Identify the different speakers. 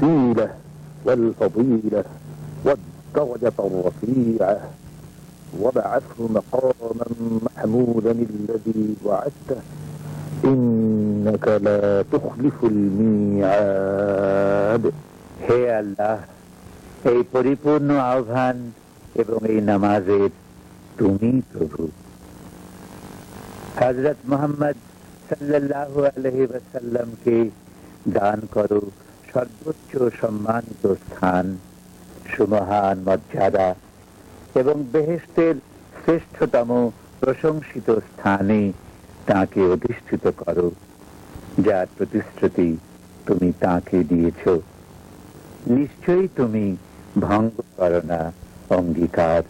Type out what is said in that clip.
Speaker 1: الوسيلة والفضيلة والدرجة الرفيعة وابعثه مقاما محمودا الذي وعدته إنك لا تخلف الميعاد।
Speaker 2: হে আল্লাহ, এই পরিপূর্ণ আহ্বান এবং এই নামাজের তুমি প্রভু। হযরত মুহাম্মদ সাল্লাল্লাহু আলাইহি ওয়াসাল্লামকে দান করো সর্বোচ্চ সম্মানিত স্থান, সুমহান মর্যাদা এবং বেহেশতের শ্রেষ্ঠতম প্রশংসিত স্থানে তাঁকে অধিষ্ঠিত করো, যার প্রতিশ্রুতি তুমি তাঁকে দিয়েছ। নিশ্চয়ই তুমি ভঙ্গ করো না অঙ্গীকার।